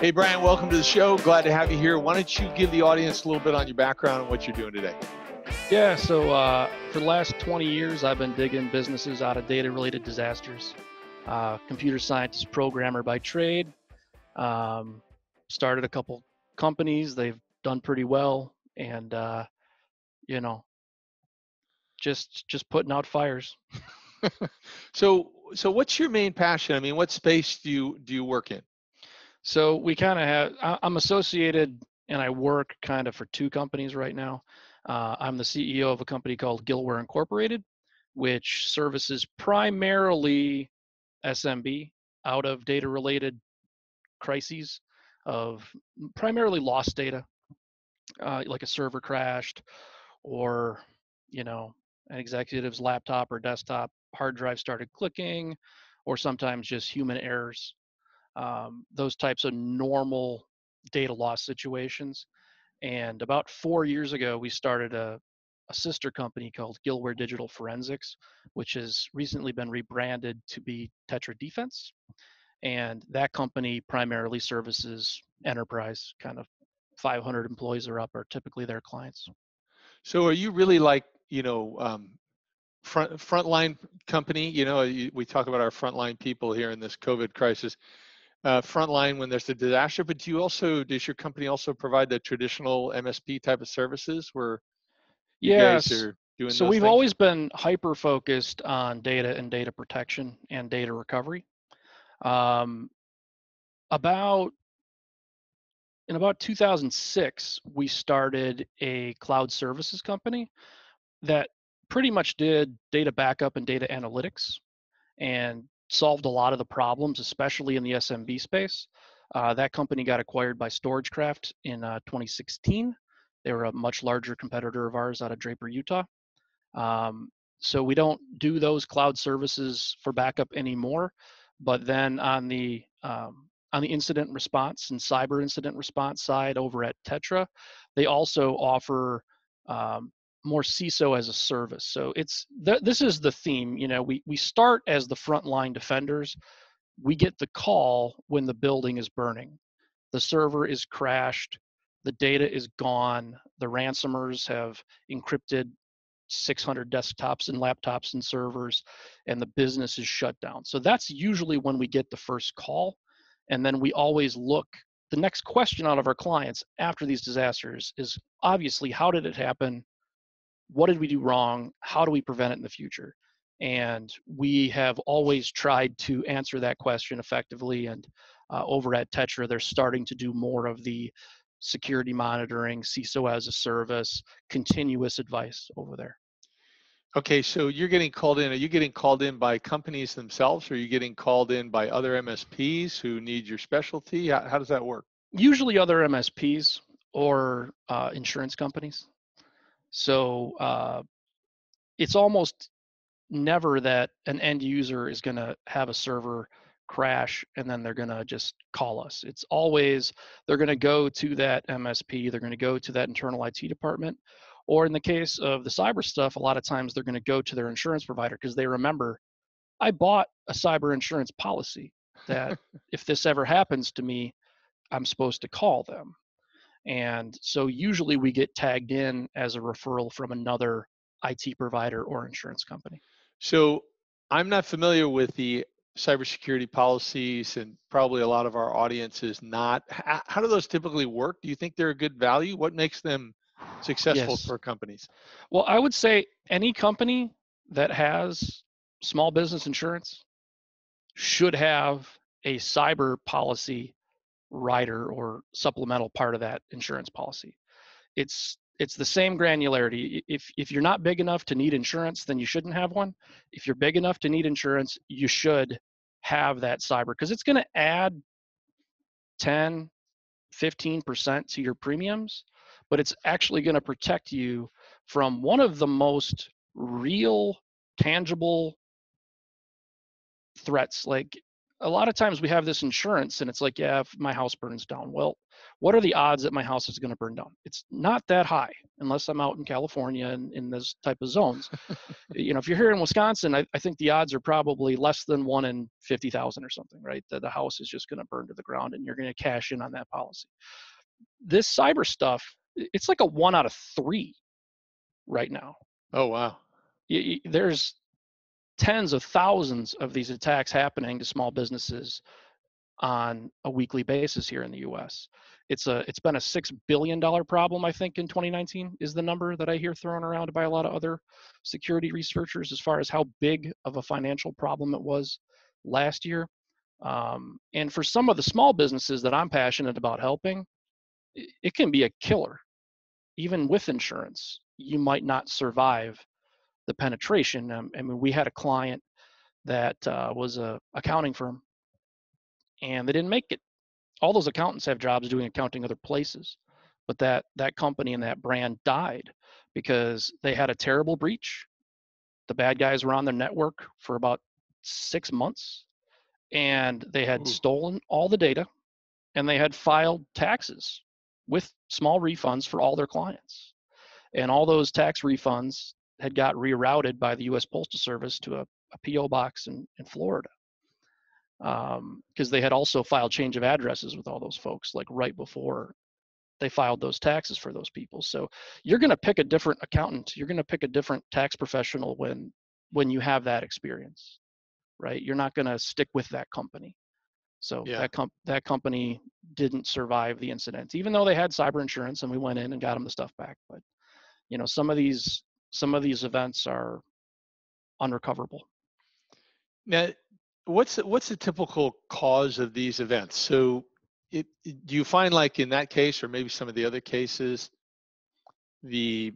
Hey, Brian, welcome to the show. Glad to have you here. Why don't you give the audience a little bit on your background and what you're doing today? Yeah, so for the last 20 years, I've been digging businesses out of data-related disasters. Computer scientist, programmer by trade. Started a couple companies. They've done pretty well, and you know, just putting out fires. So what's your main passion? I mean, what space do you work in? So we kind of have. I'm associated, and I work kind of for two companies right now. I'm the CEO of a company called Gill Incorporated, which services primarily SMB out of data-related crises of primarily lost data, like a server crashed or, you know, an executive's laptop or desktop hard drive started clicking, or sometimes just human errors. Those types of normal data loss situations. And about 4 years ago, we started a sister company called Gillware Digital Forensics, which has recently been rebranded to be Tetra Defense. And that company primarily services enterprise, kind of 500 employees or up are typically their clients. So are you really like, frontline company? We talk about our frontline people here in this COVID crisis. Frontline when there's a disaster, but does your company also provide the traditional MSP type of services where you guys Yes. are doing So those we've things? always been hyper focused on data and data protection and data recovery. Um, about in about 2006, we started a cloud services company that pretty much did data backup and data analytics and solved a lot of the problems, especially in the SMB space. That company got acquired by StorageCraft in 2016. They were a much larger competitor of ours out of Draper, Utah. Um, so we don't do those cloud services for backup anymore. But then on the incident response and cyber incident response side over at Tetra, they also offer more CISO as a service. So this is the theme. You know, we start as the frontline defenders. We get the call when the building is burning, the server is crashed, the data is gone, the ransomers have encrypted 600 desktops and laptops and servers, and the business is shut down. So that's usually when we get the first call. And then we always look. The next question out of our clients after these disasters is obviously, how did it happen? What did we do wrong? How do we prevent it in the future? And we have always tried to answer that question effectively. And over at Tetra, they're starting to do more of the security monitoring, CISO as a service, continuous advice over there. Okay, so you're getting called in. Are you getting called in by companies themselves, or are you getting called in by other MSPs who need your specialty? How does that work? Usually other MSPs or insurance companies. So it's almost never that an end user is going to have a server crash and then they're going to just call us. It's always they're going to go to that MSP, they're going to go to that internal IT department, or in the case of the cyber stuff, a lot of times they're going to go to their insurance provider because they remember, I bought a cyber insurance policy that if this ever happens to me, I'm supposed to call them. And so usually we get tagged in as a referral from another IT provider or insurance company. So I'm not familiar with the cybersecurity policies, and probably a lot of our audience is not. How do those typically work? Do you think they're a good value? What makes them successful Yes. for companies? Well, I would say any company that has small business insurance should have a cyber policy rider or supplemental part of that insurance policy. It's the same granularity. If you're not big enough to need insurance, then you shouldn't have one. If you're big enough to need insurance, you should have that cyber because it's going to add 10, 15% to your premiums, but it's actually going to protect you from one of the most real, tangible threats. Like a lot of times we have this insurance and it's like, yeah, if my house burns down, well, what are the odds that my house is going to burn down? It's not that high unless I'm out in California and in this type of zones. If you're here in Wisconsin, I think the odds are probably less than 1 in 50,000 or something, right? That the house is just going to burn to the ground and you're going to cash in on that policy. This cyber stuff, it's like a 1 out of 3 right now. Oh, wow. There's tens of thousands of these attacks happening to small businesses on a weekly basis here in the US. It's been a $6 billion problem, I think, in 2019 is the number that I hear thrown around by a lot of other security researchers as far as how big of a financial problem it was last year. And for some of the small businesses that I'm passionate about helping, it can be a killer. Even with insurance, you might not survive the penetration. I mean, we had a client that was a accounting firm, and they didn't make it. All those accountants have jobs doing accounting other places, but that company and that brand died because they had a terrible breach. The bad guys were on their network for about 6 months, and they had Ooh. stolen all the data, and they had filed taxes with small refunds for all their clients. And all those tax refunds had got rerouted by the U.S. Postal Service to a PO box in Florida, because they had also filed change of addresses with all those folks, like right before they filed those taxes for those people. So you're going to pick a different accountant. You're going to pick a different tax professional when you have that experience, right? You're not going to stick with that company. So Yeah. that company didn't survive the incident, even though they had cyber insurance, and we went in and got them the stuff back. But some of these events are unrecoverable. Now, what's the typical cause of these events? So, do you find, like in that case, or maybe some of the other cases, the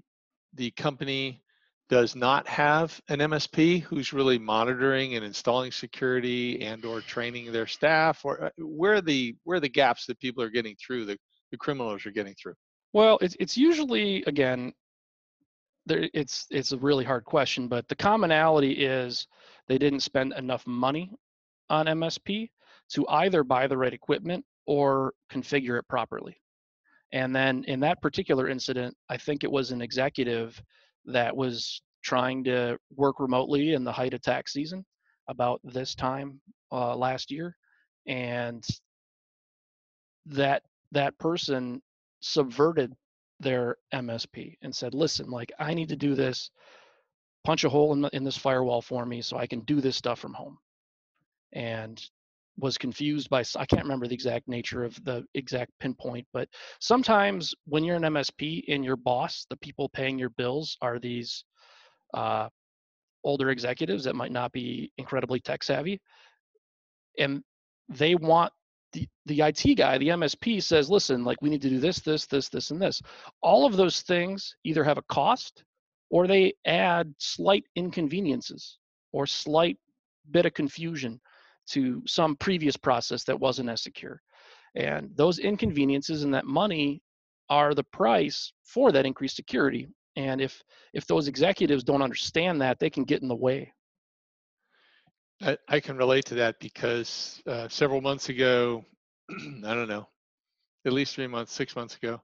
company does not have an MSP who's really monitoring and installing security and or training their staff, or where are the gaps that people are getting through, the criminals are getting through? Well, it's usually, again, it's a really hard question, but the commonality is they didn't spend enough money on MSP to either buy the right equipment or configure it properly. And then in that particular incident, I think it was an executive that was trying to work remotely in the height of tax season about this time last year, and that person subverted their MSP and said, "Listen, like, I need to do this. Punch a hole in this firewall for me so I can do this stuff from home." And was confused by, I can't remember the exact nature of the exact pinpoint, but sometimes when you're an MSP and your boss, the people paying your bills, are these uh, older executives that might not be incredibly tech savvy, and they want the IT guy, the MSP says, "Listen, like, we need to do this, this, this, this, and this." All of those things either have a cost or they add slight inconveniences or slight bit of confusion to some previous process that wasn't as secure. And those inconveniences and that money are the price for that increased security. And if those executives don't understand that, they can get in the way. I can relate to that because several months ago, I don't know, at least 3 months, 6 months ago,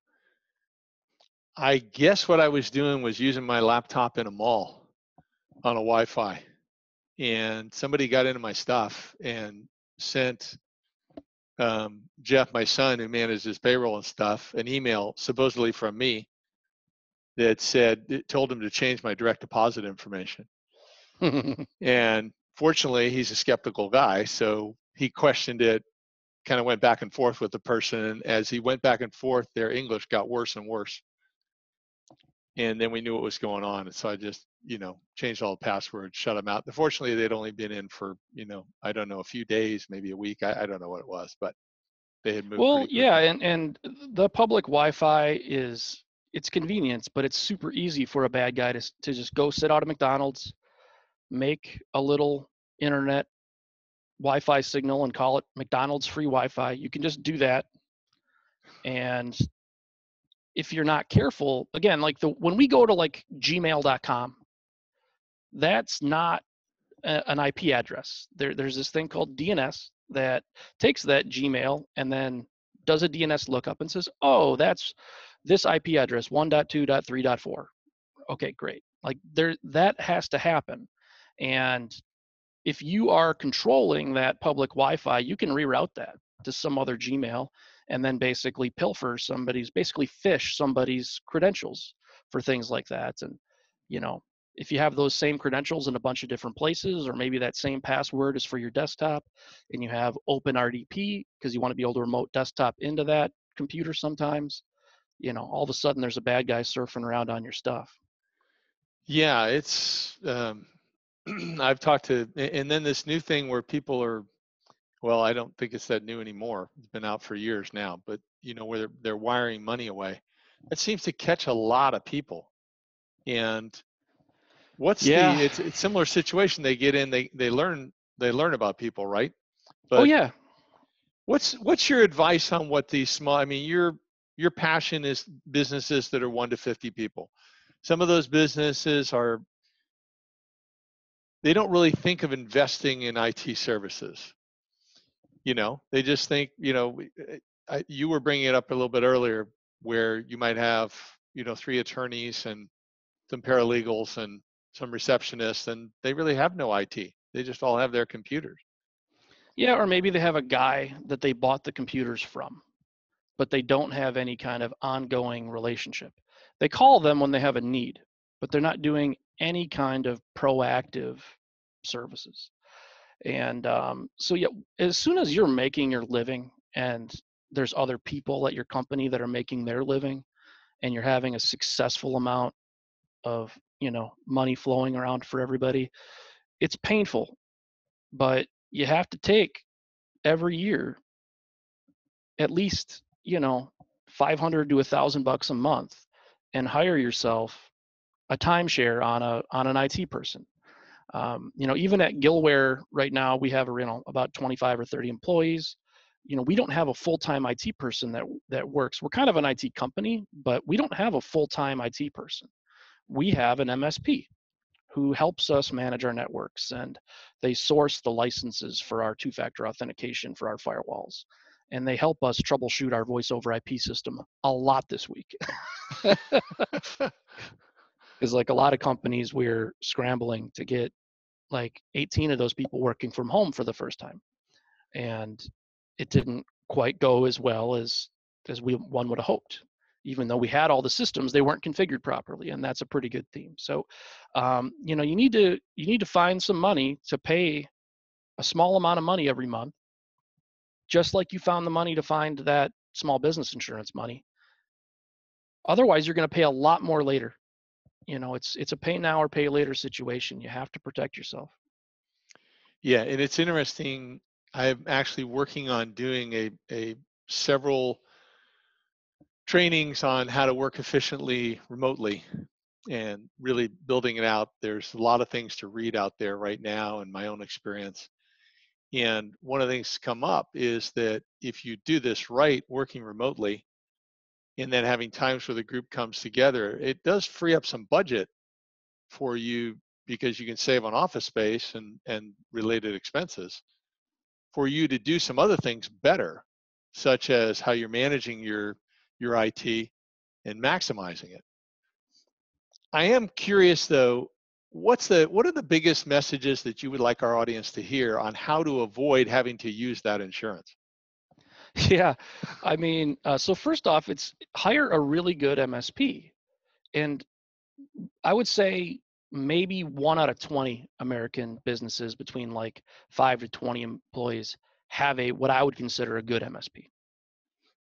I guess what I was doing was using my laptop in a mall on a Wi-Fi, and somebody got into my stuff and sent Jeff, my son, who manages payroll and stuff, an email supposedly from me that said, it told him to change my direct deposit information. And fortunately, he's a skeptical guy, so he questioned it, kind of went back and forth with the person. And as he went back and forth, their English got worse and worse. And then we knew what was going on. And so I just, changed all the passwords, shut them out. Fortunately, they'd only been in for, I don't know, a few days, maybe a week. I don't know what it was, but they had moved Well, pretty yeah, quickly. and the public Wi-Fi it's convenience, but it's super easy for a bad guy to just go sit out at McDonald's, make a little internet Wi-Fi signal and call it McDonald's free Wi-Fi. You can just do that. And if you're not careful, again, like when we go to like gmail.com, that's not an IP address. There's this thing called DNS that takes that Gmail and then does a DNS lookup and says, oh, that's this IP address 1.2.3.4. Okay, great. Like that has to happen. And if you are controlling that public Wi-Fi, you can reroute that to some other Gmail and then basically basically phish somebody's credentials for things like that. And, you know, if you have those same credentials in a bunch of different places, or maybe that same password is for your desktop and you have OpenRDP because you want to be able to remote desktop into that computer sometimes, you know, all of a sudden there's a bad guy surfing around on your stuff. Yeah, it's I've talked to, and then this new thing where people are, well, I don't think it's that new anymore. It's been out for years now, but you know, where they're wiring money away. It seems to catch a lot of people. And Yeah. it's similar situation. They get in, they learn about people, right? Oh, But yeah. what's your advice on what these small, I mean, your passion is businesses that are 1 to 50 people. Some of those businesses are, they don't really think of investing in IT services. You know, they just think, you know, you were bringing it up a little bit earlier where you might have, you know, 3 attorneys and some paralegals and some receptionists, and they really have no IT. They just all have their computers. Yeah, or maybe they have a guy that they bought the computers from, but they don't have any kind of ongoing relationship. They call them when they have a need, but they're not doing any kind of proactive services. And so, yeah, as soon as you're making your living and there's other people at your company that are making their living and you're having a successful amount of, you know, money flowing around for everybody, it's painful, but you have to take every year at least, you know, 500 to $1,000 a month and hire yourself a timeshare on an IT person. You know, even at Gillware right now, we have, you know, about 25 or 30 employees. You know, we don't have a full-time IT person that works. We're kind of an IT company, but we don't have a full-time IT person. We have an MSP who helps us manage our networks, and they source the licenses for our two-factor authentication for our firewalls, and they help us troubleshoot our voice over IP system a lot this week. Because like a lot of companies, we're scrambling to get like 18 of those people working from home for the first time, and it didn't quite go as well as one would have hoped. Even though we had all the systems, they weren't configured properly, and that's a pretty good theme. So, you know, you need to find some money to pay a small amount of money every month, just like you found the money to find that small business insurance money. Otherwise, you're going to pay a lot more later. You know, it's a pay now or pay later situation. You have to protect yourself. Yeah, and it's interesting. I'm actually working on doing a several trainings on how to work efficiently remotely and really building it out. There's a lot of things to read out there right now in my own experience. And one of the things to come up is that if you do this right, working remotely, and then having times where the group comes together, it does free up some budget for you because you can save on office space and related expenses for you to do some other things better, such as how you're managing your IT and maximizing it. I am curious though, what are the biggest messages that you would like our audience to hear on how to avoid having to use that insurance? Yeah, I mean, so first off, it's hire a really good MSP, and I would say maybe 1 out of 20 American businesses between like 5 to 20 employees have a what I would consider a good MSP.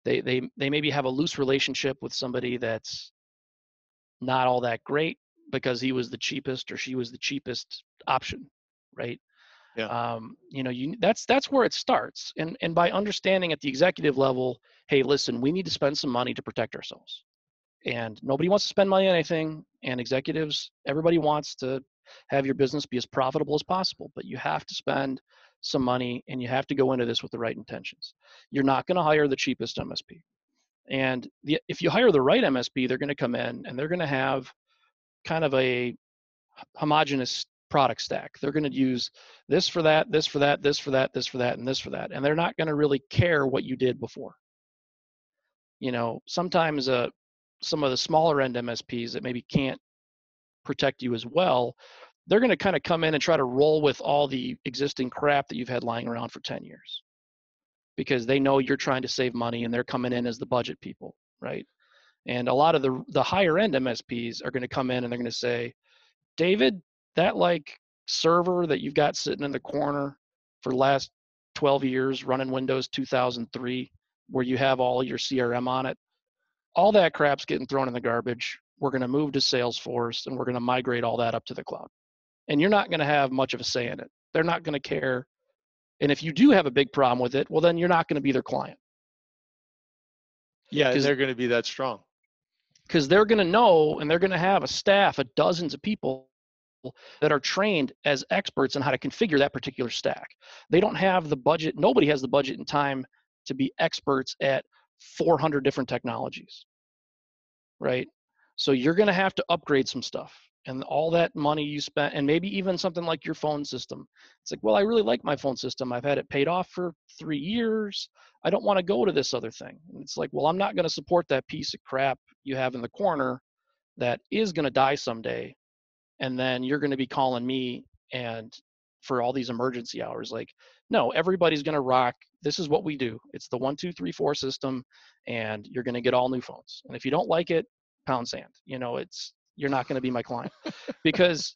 They maybe have a loose relationship with somebody that's not all that great because he was the cheapest or she was the cheapest option, right? Yeah. You know, that's where it starts, and by understanding at the executive level, hey, listen, we need to spend some money to protect ourselves, and nobody wants to spend money on anything, and executives, everybody wants to have your business be as profitable as possible, but you have to spend some money and you have to go into this with the right intentions. You're not going to hire the cheapest MSP, and if you hire the right MSP, they're going to come in and they're going to have kind of a homogenous product stack. They're going to use this for that, this for that, this for that, this for that, and this for that. And they're not going to really care what you did before. Sometimes some of the smaller end MSPs that maybe can't protect you as well, they're going to kind of come in and try to roll with all the existing crap that you've had lying around for 10 years because they know you're trying to save money and they're coming in as the budget people, right? And a lot of the higher end MSPs are going to come in and they're going to say, David, that like server that you've got sitting in the corner for the last 12 years running Windows 2003, where you have all your CRM on it, all that crap's getting thrown in the garbage. We're going to move to Salesforce and we're going to migrate all that up to the cloud. And you're not going to have much of a say in it. They're not going to care. And if you do have a big problem with it, well, then you're not going to be their client. Yeah, and they're going to be that strong. Because they're going to know and they're going to have a staff of dozens of people that are trained as experts on how to configure that particular stack. They don't have the budget. Nobody has the budget and time to be experts at 400 different technologies, right? So you're going to have to upgrade some stuff. And all that money you spent, and maybe even something like your phone system. It's like, well, I really like my phone system. I've had it paid off for 3 years. I don't want to go to this other thing. And it's like, well, I'm not going to support that piece of crap you have in the corner that is going to die someday. And then you're going to be calling me and for all these emergency hours. Like, no, everybody's going to rock. This is what we do. It's the 1, 2, 3, 4 system, and you're going to get all new phones. And if you don't like it, pound sand. You're not going to be my client because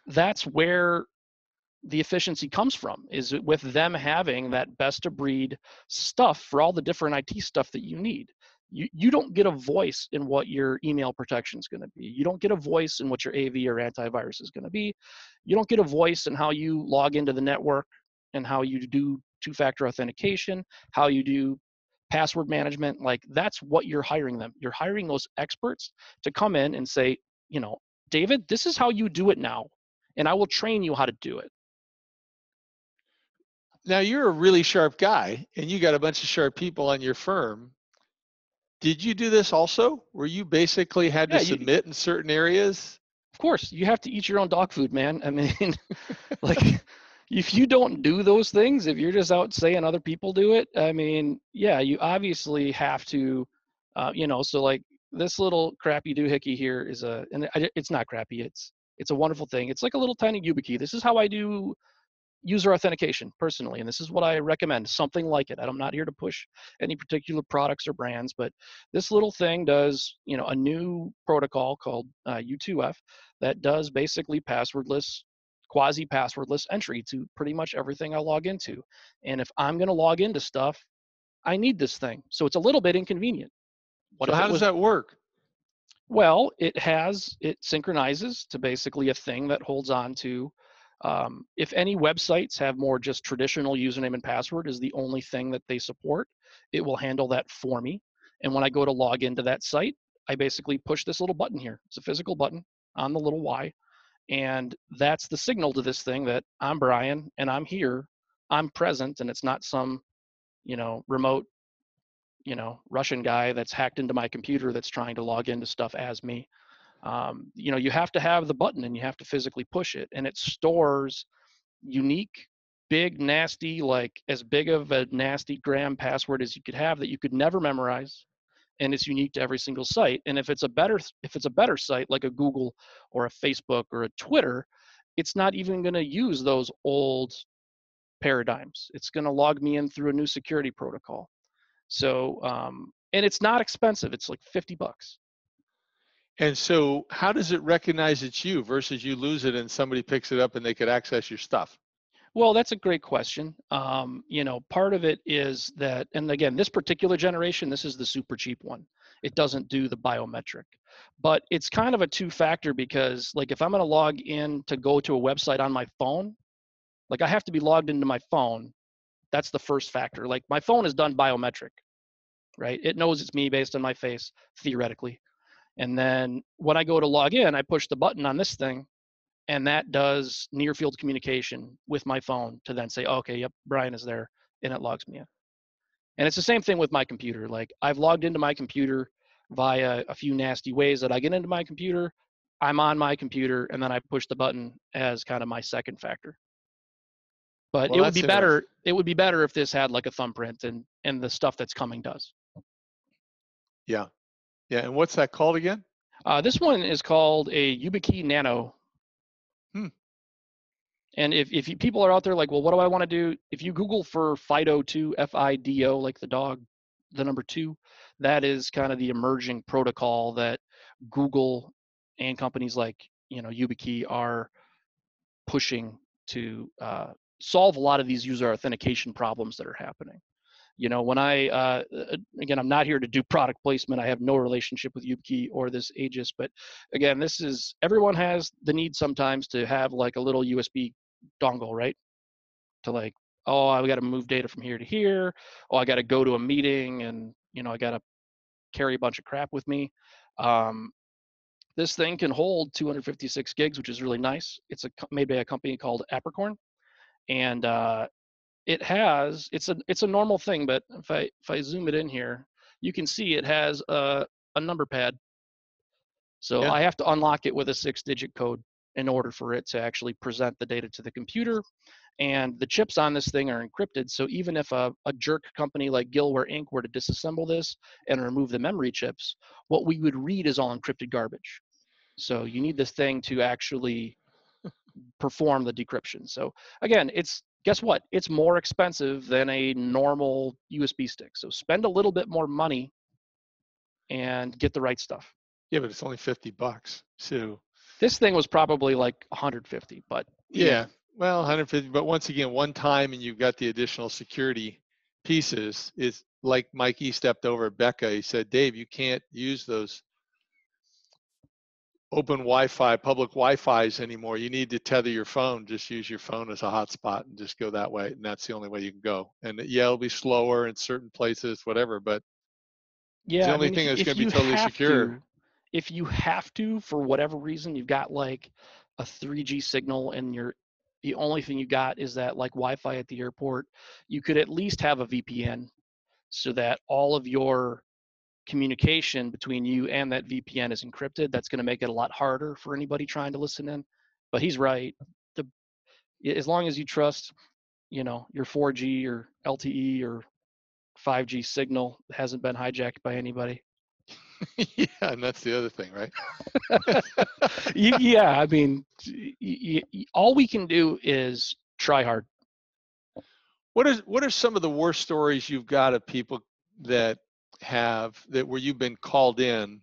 that's where the efficiency comes from, is with them having that best of breed stuff for all the different IT stuff that you need. You don't get a voice in what your email protection is going to be. You don't get a voice in what your AV or antivirus is going to be. You don't get a voice in how you log into the network and how you do two-factor authentication, how you do password management. Like, that's what you're hiring them. You're hiring those experts to come in and say, David, this is how you do it now, and I will train you how to do it. Now, you're a really sharp guy, and you got a bunch of sharp people on your firm. Did you do this also, where you basically had to submit in certain areas? Of course, you have to eat your own dog food, man. I mean, like, if you don't do those things, if you're just out saying other people do it, I mean, yeah, you obviously have to, so like this little crappy doohickey here is it's not crappy. It's a wonderful thing. It's like a little tiny YubiKey. This is how I do user authentication personally, and this is what I recommend, something like it. I'm not here to push any particular products or brands, but this little thing does, a new protocol called U2F that does basically quasi-passwordless entry to pretty much everything I log into. And if I'm going to log into stuff, I need this thing. So it's a little bit inconvenient. So how does that work? Well, it synchronizes to basically a thing that holds on to, if any websites have more just traditional username and password is the only thing that they support, it will handle that for me. And when I go to log into that site, I basically push this little button here. It's a physical button on the little Y. And that's the signal to this thing that I'm Brian and I'm here, I'm present, and it's not some, remote, Russian guy that's hacked into my computer that's trying to log into stuff as me. You have to have the button and you have to physically push it, and it stores unique, big, nasty, like as big of a nasty gram password as you could have that you could never memorize, and it's unique to every single site. And if it's a better site like a Google or a Facebook or a Twitter, it's not even going to use those old paradigms. It's going to log me in through a new security protocol. So, and it's not expensive. It's like $50. And so how does it recognize it's you versus you lose it and somebody picks it up and they could access your stuff? Well, that's a great question. Part of it is that, and again, this particular generation, this is the super cheap one. It doesn't do the biometric, but it's kind of a two-factor because, like, if I'm going to log in to go to a website on my phone, like I have to be logged into my phone. That's the first factor. Like, my phone is done biometric, right? It knows it's me based on my face, theoretically. And then when I go to log in, I push the button on this thing, and that does near field communication with my phone to then say, okay, yep, Brian is there, and it logs me in. And it's the same thing with my computer. Like, I've logged into my computer via a few nasty ways that I get into my computer. I'm on my computer, and then I push the button as kind of my second factor. But Well, that's interesting. it would be better if this had like a thumbprint and the stuff that's coming does. Yeah. Yeah. And what's that called again? This one is called a Aukey Nano. Hmm. And if people are out there like, well, what do I want to do? If you Google for FIDO2, FIDO, like the dog, the number 2, that is kind of the emerging protocol that Google and companies like, YubiKey are pushing to solve a lot of these user authentication problems that are happening. When again, I'm not here to do product placement. I have no relationship with YubiKey or this Aegis, but again, everyone has the need sometimes to have like a little USB dongle, right? To like, oh, I got to move data from here to here. Oh, I got to go to a meeting, and I got to carry a bunch of crap with me. This thing can hold 256 gigs, which is really nice. It's made by a company called Apricorn, and it's a normal thing, but if I zoom it in here, you can see it has a number pad. So Yeah. I have to unlock it with a 6-digit code in order for it to actually present the data to the computer. And the chips on this thing are encrypted. So even if a jerk company like Gill Inc. were to disassemble this and remove the memory chips, what we would read is all encrypted garbage. So you need this thing to actually perform the decryption. So again, guess what? It's more expensive than a normal USB stick. So spend a little bit more money and get the right stuff. Yeah, but it's only $50. So This thing was probably like 150, but yeah, well, 150. But once again, one time and you've got the additional security pieces. Is like Mikey stepped over at Becca. He said, Dave, you can't use those open Wi-Fi, public Wi-Fi's anymore. You need to tether your phone. Just use your phone as a hotspot and just go that way. And that's the only way you can go. And yeah, it'll be slower in certain places, whatever. But it's yeah, the I only mean, thing that's going if to be you totally have secure. to, for whatever reason, you've got like a 3G signal and the only thing you got is that like Wi-Fi at the airport, you could at least have a VPN so that all of your communication between you and that VPN is encrypted. That's going to make it a lot harder for anybody trying to listen in. But he's right. The As long as you trust, your 4G or LTE or 5G signal hasn't been hijacked by anybody. Yeah, and that's the other thing, right? Yeah, I mean, all we can do is try hard. What are some of the worst stories you've got of people that where you've been called in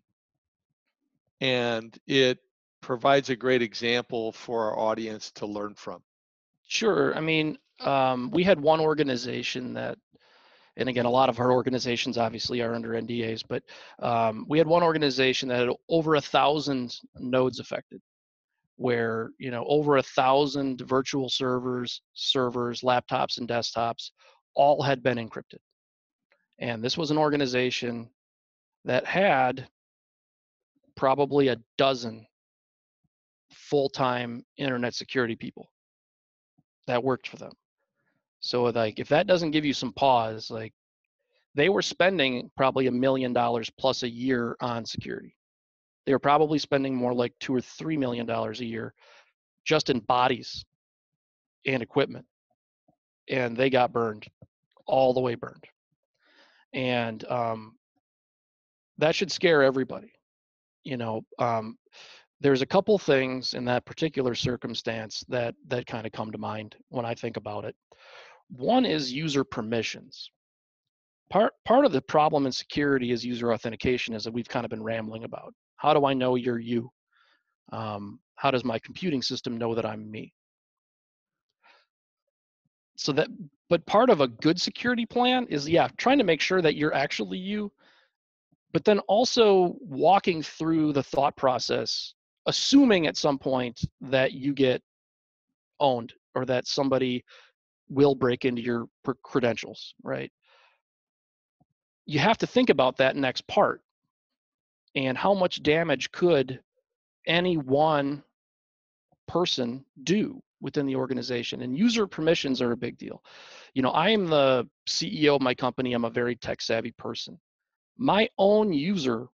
and it provides a great example for our audience to learn from? Sure. I mean, we had one organization that, and again, a lot of our organizations obviously are under NDAs, but we had one organization that had over 1,000 nodes affected, where over 1,000 virtual servers, laptops, and desktops all had been encrypted. And this was an organization that had probably a dozen full-time internet security people that worked for them. So like, if that doesn't give you some pause, like they were spending probably $1 million plus a year on security. They were probably spending more like $2 or $3 million a year just in bodies and equipment, and they got burned, all the way burned. And that should scare everybody. There's a couple things in that particular circumstance that kind of come to mind when I think about it. One is user permissions. Part of the problem in security is user authentication, is that we've kind of been rambling about. How do I know you're you? How does my computing system know that I'm me? But part of a good security plan is, trying to make sure that you're actually you, but then also walking through the thought process, assuming at some point that you get owned or that somebody will break into your credentials, right? You have to think about that next part, and how much damage could any one person do within the organization. And user permissions are a big deal. I am the CEO of my company. I'm a very tech savvy person. My own user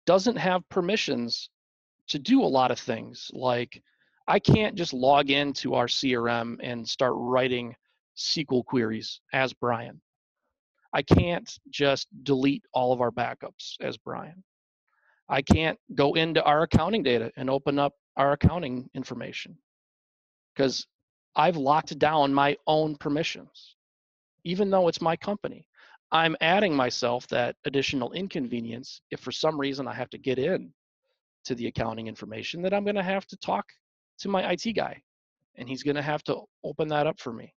doesn't have permissions to do a lot of things. Like, I can't just log into our CRM and start writing SQL queries as Brian. I can't just delete all of our backups as Brian. I can't go into our accounting data and open up our accounting information because I've locked down my own permissions, even though it's my company. I'm adding myself that additional inconvenience if for some reason I have to get in to the accounting information, that I'm going to have to talk to my IT guy, and he's going to have to open that up for me,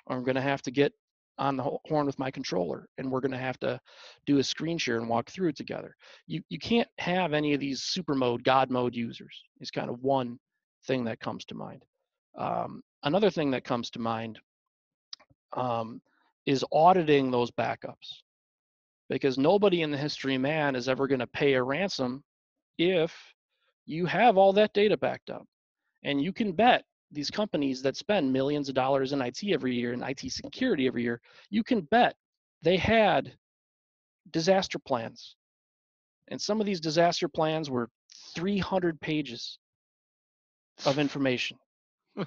or I'm going to have to get on the horn with my controller, and we're going to have to do a screen share and walk through it together. You can't have any of these super mode, God mode users. Is kind of one thing that comes to mind. Another thing that comes to mind is auditing those backups, because nobody in the history of man is ever going to pay a ransom if you have all that data backed up. And you can bet these companies that spend millions of dollars in IT every year, and IT security every year, you can bet they had disaster plans. And some of these disaster plans were 300 pages of information. But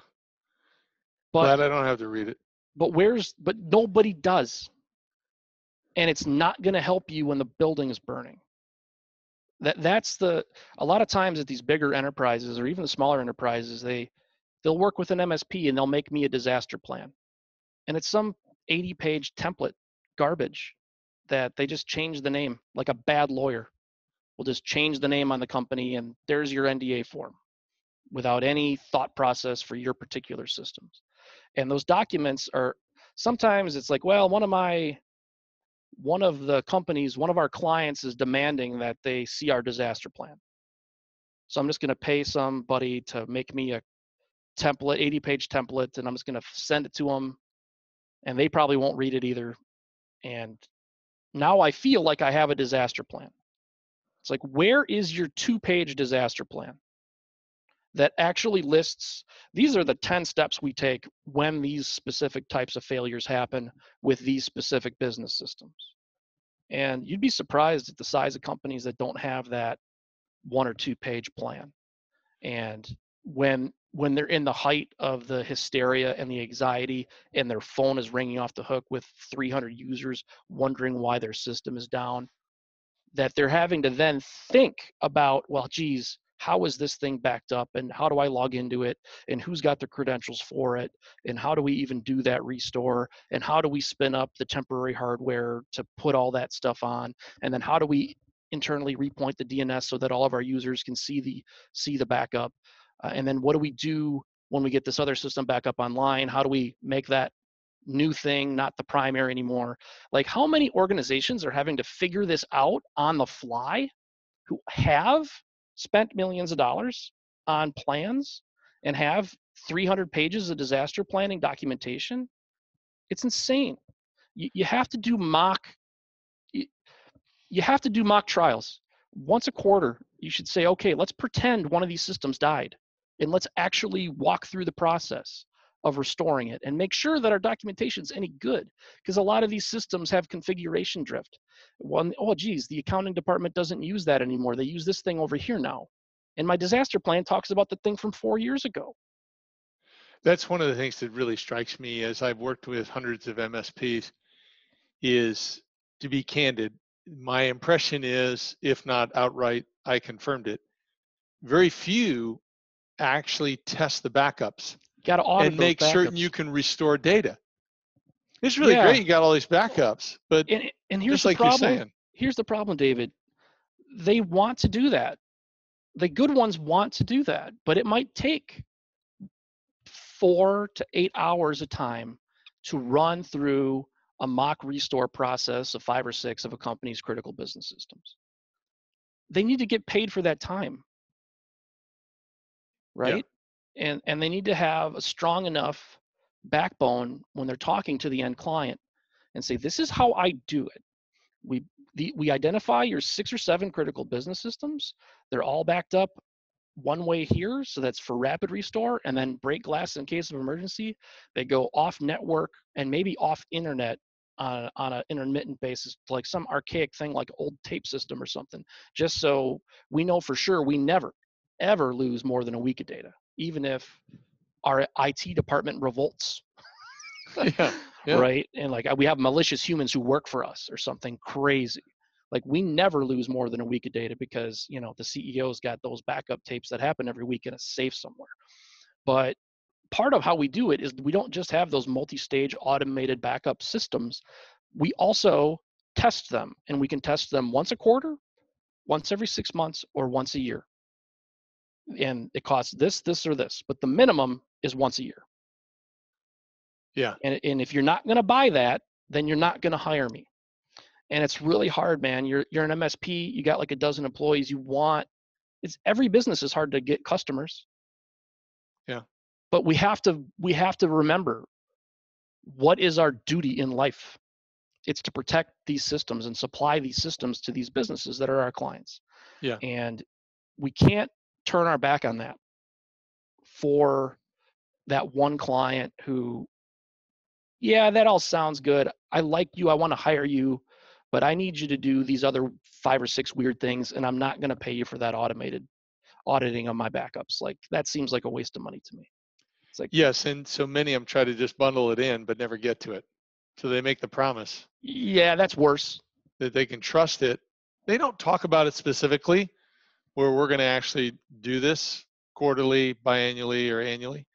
Glad I don't have to read it. but nobody does. And it's not going to help you when the building is burning. That's a lot of times at these bigger enterprises, or even the smaller enterprises, they'll work with an MSP and they'll make me a disaster plan. And it's some 80-page template garbage that they just change the name, like a bad lawyer will just change the name on the company, and there's your NDA form without any thought process for your particular systems. And those documents are, sometimes it's like, well, one of our clients is demanding that they see our disaster plan. So I'm just going to pay somebody to make me a template, 80-page template, and I'm just going to send it to them, and they probably won't read it either. And now I feel like I have a disaster plan. It's like, where is your 2-page disaster plan that actually lists, these are the 10 steps we take when these specific types of failures happen with these specific business systems? And you'd be surprised at the size of companies that don't have that 1 or 2-page plan. And when they're in the height of the hysteria and the anxiety, and their phone is ringing off the hook with 300 users wondering why their system is down, that they're having to then think about, well, geez, how is this thing backed up, and how do I log into it, and who's got the credentials for it, and how do we even do that restore, and how do we spin up the temporary hardware to put all that stuff on, and then how do we internally repoint the DNS so that all of our users can see the backup, and then what do we do when we get this other system back up online? How do we make that new thing not the primary anymore? Like, how many organizations are having to figure this out on the fly, who have spent millions of dollars on plans and have 300 pages of disaster planning documentation? It's insane. You have to do mock trials once a quarter. You should say, okay, let's pretend one of these systems died, and let's actually walk through the process of restoring it and make sure that our documentation is any good, because a lot of these systems have configuration drift. Oh geez, the accounting department doesn't use that anymore, they use this thing over here now, and my disaster plan talks about the thing from 4 years ago. That's one of the things that really strikes me as I've worked with hundreds of MSPs is, to be candid, my impression is, if not outright, I confirmed it, very few actually test the backups Got to audit and those make certain you backups. can restore data. It's really great Yeah, you got all these backups, but and here's just the like you're problem. saying, Here's the problem, David. They want to do that. The good ones want to do that, but it might take 4 to 8 hours of time to run through a mock restore process of 5 or 6 of a company's critical business systems. They need to get paid for that time, yeah. right? And they need to have a strong enough backbone when they're talking to the end client and say, this is how I do it. We identify your 6 or 7 critical business systems. They're all backed up one way here, so that's for rapid restore, and then break glass in case of emergency. They go off network and maybe off internet on an intermittent basis, like some archaic thing like old tape system or something, just so we know for sure we never, ever lose more than a week of data, even if our IT department revolts. Yeah. Yeah. Right? And like we have malicious humans who work for us or something crazy. Like we never lose more than a week of data because, you know, the CEO's got those backup tapes that happen every week in a safe somewhere. But part of how we do it is we don't just have those multi-stage automated backup systems. We also test them, and we can test them once a quarter, once every 6 months, or once a year. And it costs this, or this, but the minimum is once a year. Yeah. And if you're not going to buy that, then you're not going to hire me. And it's really hard, man. You're an MSP, you got like a dozen employees, it's every business is hard to get customers. Yeah. But we have to remember, what is our duty in life? It's to protect these systems and supply these systems to these businesses that are our clients. Yeah. And we can't turn our back on that for that one client who, yeah, that all sounds good. I like you. I want to hire you, but I need you to do these other 5 or 6 weird things, and I'm not going to pay you for that automated auditing of my backups. Like that seems like a waste of money to me. It's like, Yes. And so many of them try to just bundle it in, but never get to it. So they make the promise yeah, that's worse. that they can trust it. They don't talk about it specifically where we're going to actually do this quarterly, biannually, or annually.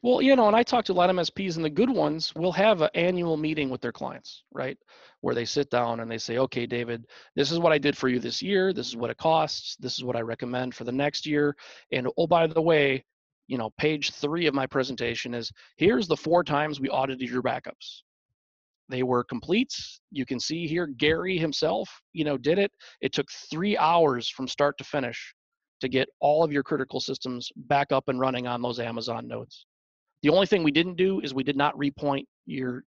Well, you know, and I talk to a lot of MSPs, and the good ones will have an annual meeting with their clients, right? Where they sit down and they say, okay, David, this is what I did for you this year. This is what it costs. This is what I recommend for the next year. And oh, by the way, you know, page 3 of my presentation is here's the 4 times we audited your backups. They were complete. You can see here, Gary himself, you know, did it. It took 3 hours from start to finish to get all of your critical systems back up and running on those Amazon nodes. The only thing we didn't do is we did not repoint your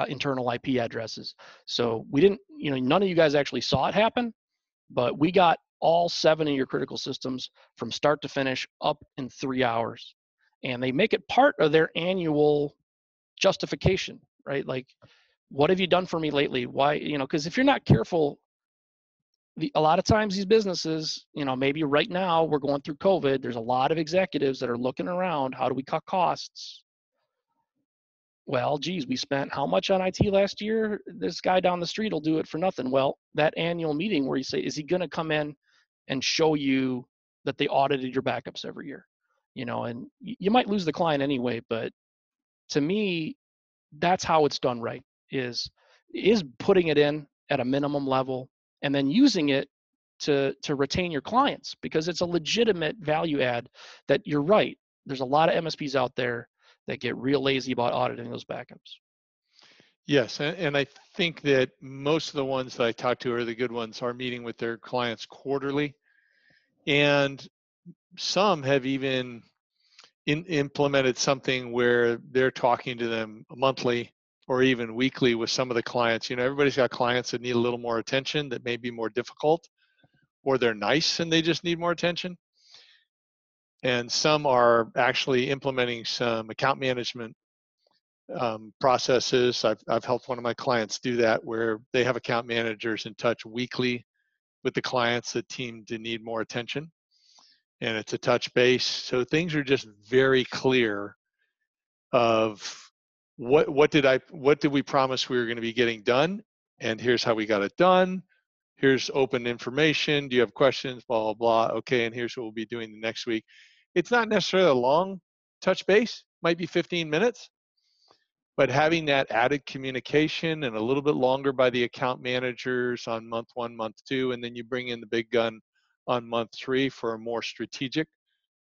internal IP addresses. So we didn't, you know, none of you guys actually saw it happen, but we got all 7 of your critical systems from start to finish up in 3 hours. And they make it part of their annual justification, right? Like, what have you done for me lately? Why, you know, because if you're not careful, a lot of times these businesses, you know, maybe right now we're going through COVID, there's a lot of executives that are looking around, how do we cut costs? Well, geez, we spent how much on IT last year? This guy down the street will do it for nothing. Well, that annual meeting where you say, is he going to come in and show you that they audited your backups every year? You know, and you might lose the client anyway, but to me, that's how it's done right, is putting it in at a minimum level and then using it to retain your clients, because it's a legitimate value add. That you're right, there's a lot of MSPs out there that get real lazy about auditing those backups. Yes, and I think that most of the ones that I talk to are the good ones are meeting with their clients quarterly, and some have even implemented something where they're talking to them monthly or even weekly with some of the clients. You know, everybody's got clients that need a little more attention, that may be more difficult, or they're nice and they just need more attention. And some are actually implementing some account management processes. I've helped one of my clients do that, where they have account managers in touch weekly with the clients that seem to need more attention, and it's a touch base. So things are just very clear of what did we promise we were going to be getting done, and here's how we got it done. Here's open information. Do you have questions? Blah blah blah. Okay, and here's what we'll be doing the next week. It's not necessarily a long touch base. Might be 15 minutes. But having that added communication and a little bit longer by the account managers on month 1, month 2, and then you bring in the big gun on month 3 for a more strategic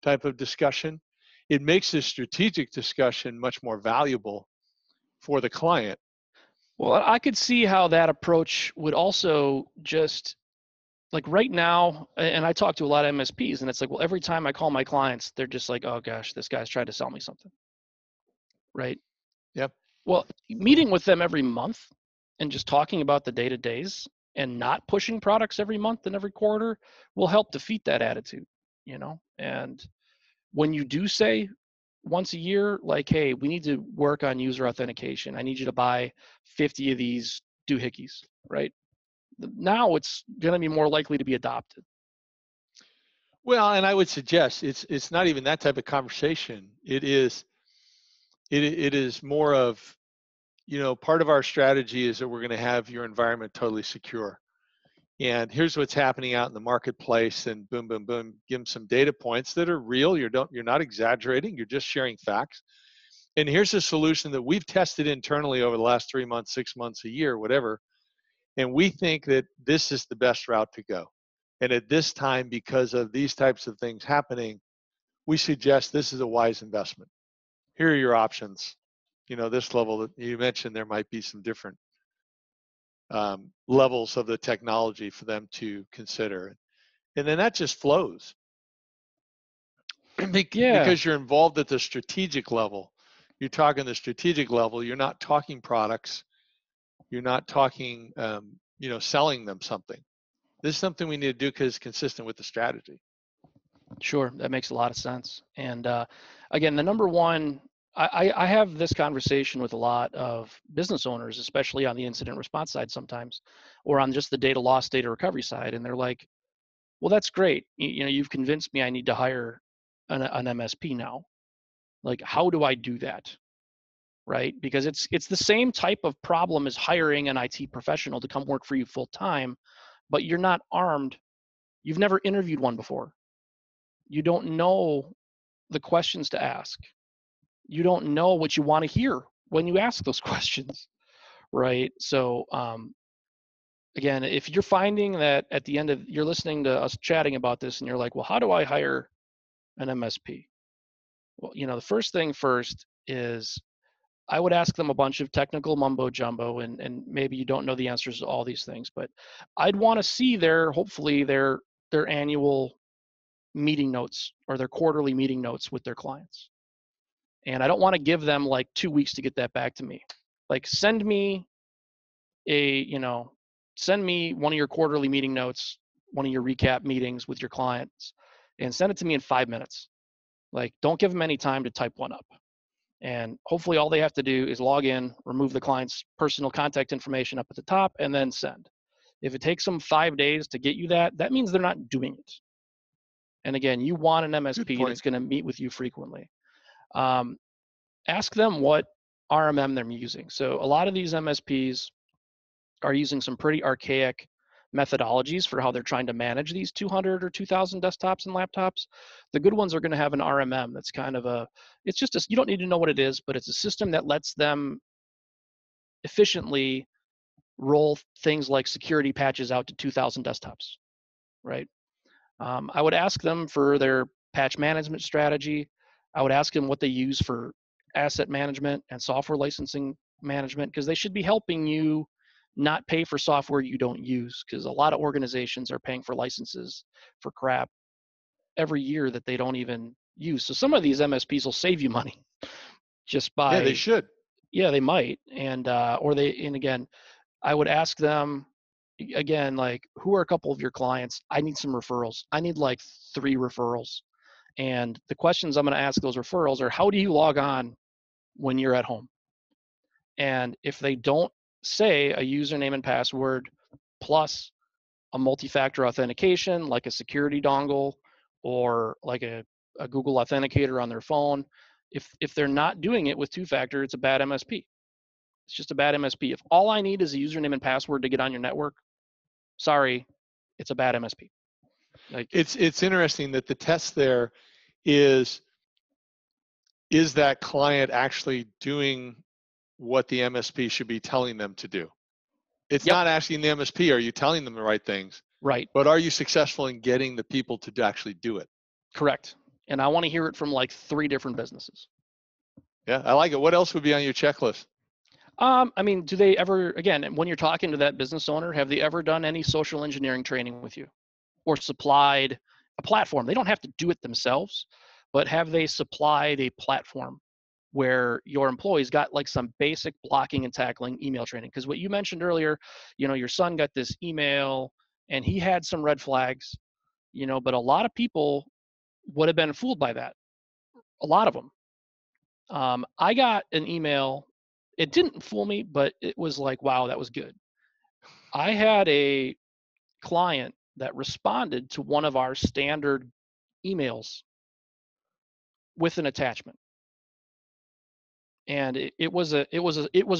type of discussion, it makes this strategic discussion much more valuable for the client. Well, I could see how that approach would also just, like right now, and I talk to a lot of MSPs, and it's like, well, every time I call my clients, they're just like, oh gosh, this guy's trying to sell me something, right? Yep. Well, meeting with them every month and just talking about the day-to-days and not pushing products every month and every quarter will help defeat that attitude, you know? And when you do say once a year, like, hey, we need to work on user authentication. I need you to buy 50 of these doohickeys, right? Now it's going to be more likely to be adopted. Well, and I would suggest it's not even that type of conversation. It is more of, part of our strategy is that we're going to have your environment totally secure. And here's what's happening out in the marketplace, and boom, boom, boom, give them some data points that are real. You're not exaggerating, you're just sharing facts. And here's a solution that we've tested internally over the last 3 months, 6 months, a year, whatever. And we think that this is the best route to go. And at this time, because of these types of things happening, we suggest this is a wise investment. Here are your options. This level that you mentioned, there might be some different levels of the technology for them to consider. And then that just flows. Yeah, Because you're involved at the strategic level. You're talking the strategic level. You're not talking products. You're not talking, selling them something. This is something we need to do because it's consistent with the strategy. sure. That makes a lot of sense. And again, the number one, I have this conversation with a lot of business owners, especially on the incident response side sometimes, or on just the data loss, data recovery side. And they're like, well, that's great. You've convinced me I need to hire an MSP now. Like, how do I do that? Right? Because it's the same type of problem as hiring an IT professional to come work for you full time, but you're not armed. You've never interviewed one before. You don't know the questions to ask. You don't know what you want to hear when you ask those questions, right? So again, if you're finding that at the end of you're listening to us chatting about this and you're like, well, how do I hire an MSP? Well, the first thing first is I would ask them a bunch of technical mumbo jumbo, and maybe you don't know the answers to all these things, but I'd want to see hopefully their annual meeting notes or their quarterly meeting notes with their clients. And I don't want to give them like 2 weeks to get that back to me. Like a, you know, send me one of your quarterly meeting notes, one of your recap meetings with your clients, and send it to me in 5 minutes. Like, don't give them any time to type one up. And hopefully all they have to do is log in, remove the client's personal contact information up at the top, and then send. If it takes them 5 days to get you that means they're not doing it. And again, you want an Good MSP that's point. going to meet with you frequently. Um, Ask them what RMM they're using. So a lot of these MSPs are using some pretty archaic methodologies for how they're trying to manage these 200 or 2000 desktops and laptops. The good ones are going to have an RMM that's kind of it's just you don't need to know what it is, but it's a system that lets them efficiently roll things like security patches out to 2000 desktops, right? I would ask them for their patch management strategy. I would ask them what they use for asset management and software licensing management, because they should be helping you not pay for software you don't use, because a lot of organizations are paying for licenses for crap every year that they don't even use. So some of these MSPs will save you money just Yeah, they by, should. yeah, they might. And and again, I would ask them again, like, who are a couple of your clients? I need some referrals. I need like 3 referrals. And the questions I'm going to ask those referrals are, how do you log on when you're at home? And if they don't say a username and password plus a multi-factor authentication, like a security dongle or like a Google Authenticator on their phone, if they're not doing it with two-factor, it's a bad MSP. It's just a bad MSP. If all I need is a username and password to get on your network, sorry, it's a bad MSP. Like, It's interesting that the test there is that client actually doing what the MSP should be telling them to do? It's yep, not asking the MSP, are you telling them the right things? right, But are you successful in getting the people to actually do it? correct. And I want to hear it from like 3 different businesses. Yeah, I like it. What else would be on your checklist? I mean, do they ever, again, when you're talking to that business owner, have they ever done any social engineering training with you or supplied a platform? They don't have to do it themselves, but have they supplied a platform where your employees got like some basic blocking and tackling email training? Because what you mentioned earlier, your son got this email and he had some red flags, but a lot of people would have been fooled by that. A lot of them. I got an email. It didn't fool me, but it was like, wow, that was good. I had a client that responded to one of our standard emails with an attachment. And it was a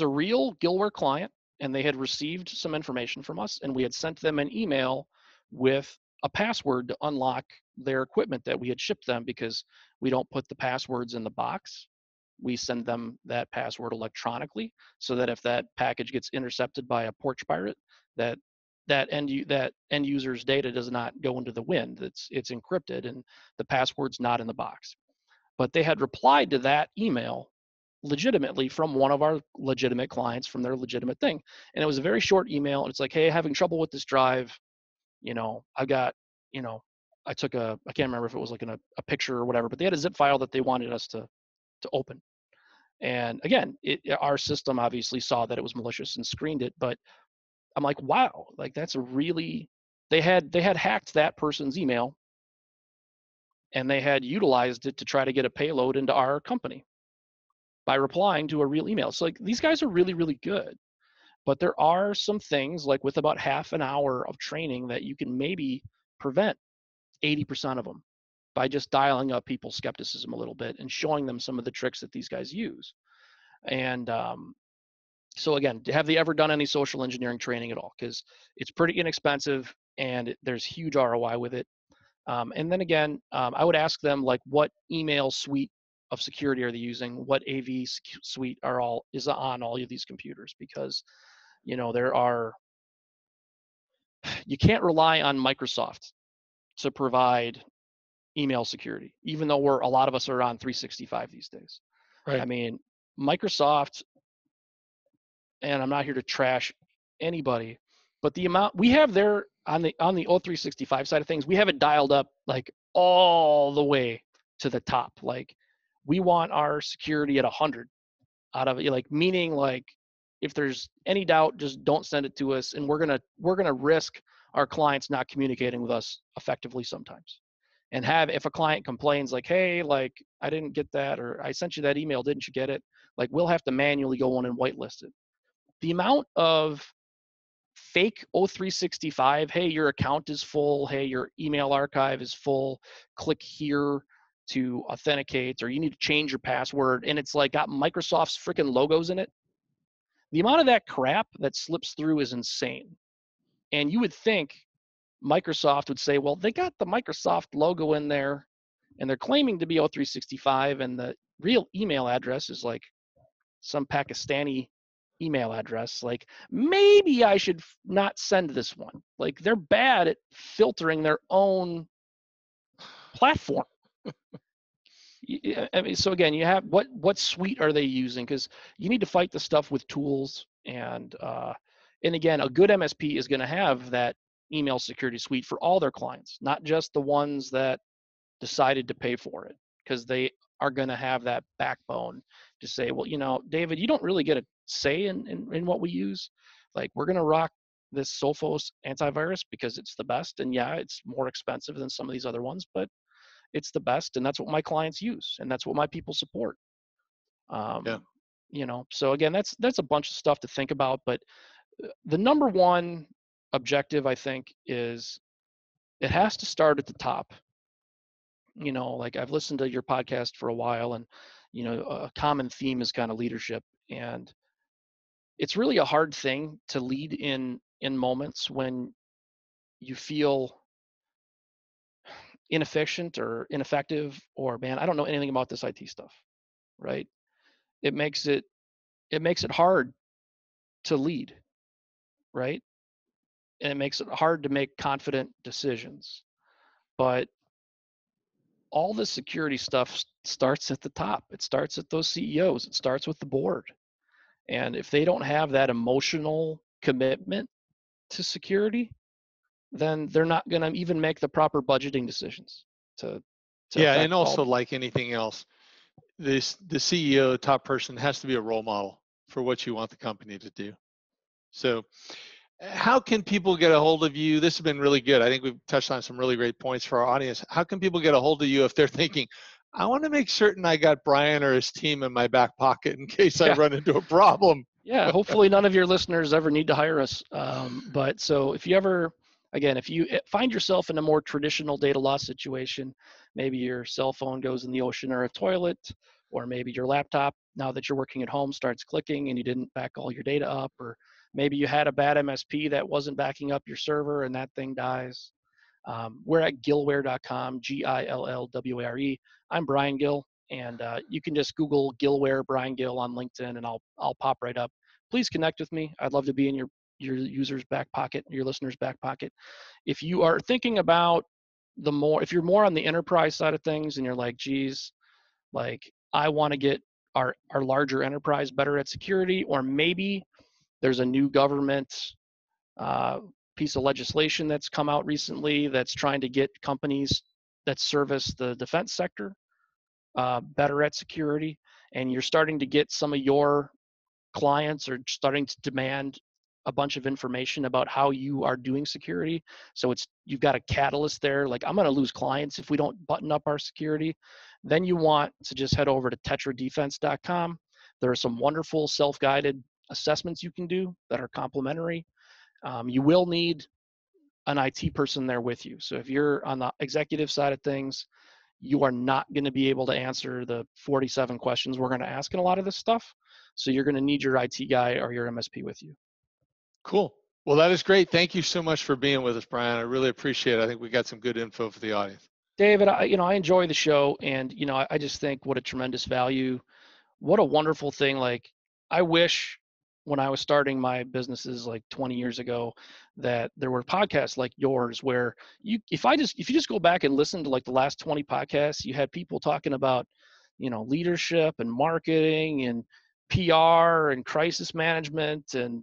real Gillware client, and they had received some information from us, and we had sent them an email with a password to unlock their equipment that we had shipped them, because we don't put the passwords in the box. We send them that password electronically, so that if that package gets intercepted by a porch pirate, that end user's data does not go into the wind. It's encrypted, and the password's not in the box. But they had replied to that email legitimately from one of our legitimate clients, from their legitimate thing. And it was a very short email. And it's like, hey, having trouble with this drive. I've got, I took I can't remember if it was like a picture or whatever, but they had a zip file that they wanted us to open. And again, our system obviously saw that it was malicious and screened it. But I'm like, wow, like that's a really, they had hacked that person's email, and they had utilized it to try to get a payload into our company by replying to a real email. So like, these guys are really, really good. But there are some things, like with about half an hour of training, that you can maybe prevent 80% of them by just dialing up people's skepticism a little bit and showing them some of the tricks that these guys use. And so again, have they ever done any social engineering training at all? Because it's pretty inexpensive, and there's huge ROI with it. And then again, I would ask them, like, what email suite of security are they using? What AV suite is on all of these computers? Because you can't rely on Microsoft to provide email security, even though a lot of us are on 365 these days. Right. I mean, Microsoft, and I'm not here to trash anybody, but the amount we have there on the O365 side of things, we have it dialed up like all the way to the top. Like, we want our security at 100 out of it, like, meaning, like, if there's any doubt, just don't send it to us, and we're gonna risk our clients not communicating with us effectively sometimes. And if a client complains, like, hey, like, I didn't get that, or I sent you that email, didn't you get it? Like, we'll have to manually go in and whitelist it. The amount of fake O365, hey, your account is full, hey, your email archive is full, click here to authenticate, or you need to change your password, and it's like got Microsoft's freaking logos in it. The amount of that crap that slips through is insane. And you would think Microsoft would say, well, they got the Microsoft logo in there, and they're claiming to be O365, and the real email address is like some Pakistani email address. Like, maybe I should not send this one. Like, they're bad at filtering their own platform. I mean, so again, you have what suite are they using? Because you need to fight the stuff with tools, and again, a good MSP is going to have that email security suite for all their clients, not just the ones that decided to pay for it, because they are going to have that backbone to say, well, David, you don't really get a say in what we use. Like, we're going to rock this Sophos antivirus because it's the best, and yeah, it's more expensive than some of these other ones, but it's the best, and that's what my clients use, and that's what my people support. Yeah. So again, that's a bunch of stuff to think about, but the number one objective, I think, is it has to start at the top. Like, I've listened to your podcast for a while, and a common theme is kind of leadership, and it's really a hard thing to lead in moments when you feel inefficient or ineffective, or, man, I don't know anything about this IT stuff, right? It makes it hard to lead, right? And it makes it hard to make confident decisions. But all the security stuff starts at the top. It starts at those CEOs. It starts with the board. And if they don't have that emotional commitment to security, then they're not going to even make the proper budgeting decisions to Yeah, affect and also, all. like anything else, the CEO, top person, has to be a role model for what you want the company to do. So how can people get a hold of you? This has been really good. I think we've touched on some really great points for our audience. How can people get a hold of you if they're thinking, I want to make certain I got Brian or his team in my back pocket in case I run into a problem? Yeah, hopefully none of your listeners ever need to hire us. But so if you ever, again, if you find yourself in a more traditional data loss situation, maybe your cell phone goes in the ocean or a toilet, or maybe your laptop, now that you're working at home, starts clicking and you didn't back all your data up, or maybe you had a bad MSP that wasn't backing up your server and that thing dies. We're at gillware.com, Gillware. I'm Brian Gill, and you can just Google Gillware Brian Gill on LinkedIn, and I'll pop right up. Please connect with me. I'd love to be in your user's back pocket, your listener's back pocket. If you are thinking about if you're more on the enterprise side of things, and you're like, geez, like I want to get our larger enterprise better at security, or maybe there's a new government uh, piece of legislation that's come out recently that's trying to get companies that service the defense sector better at security, and you're starting to get some of your clients are starting to demand a bunch of information about how you are doing security. So you've got a catalyst there, like I'm going to lose clients if we don't button up our security. Then you want to just head over to tetradefense.com. There are some wonderful self-guided assessments you can do that are complimentary. You will need an IT person there with you. So if you're on the executive side of things, you are not going to be able to answer the 47 questions we're going to ask in a lot of this stuff. So you're going to need your IT guy or your MSP with you. Cool. Well, that is great. Thank you so much for being with us, Brian. I really appreciate it. I think we got some good info for the audience. David, I enjoy the show, and I just think what a tremendous value, what a wonderful thing. Like, I wish when I was starting my businesses like 20 years ago that there were podcasts like yours where if you just go back and listen to like the last 20 podcasts, you had people talking about, leadership and marketing and PR and crisis management and,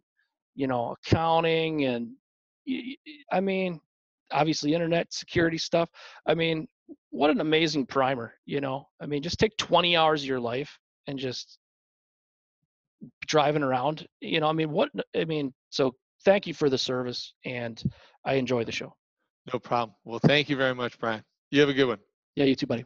accounting and I mean, obviously internet security stuff. I mean, what an amazing primer, I mean, just take 20 hours of your life and just driving around, so thank you for the service, and I enjoy the show. No problem. Well, thank you very much, Brian. You have a good one. Yeah, you too, buddy.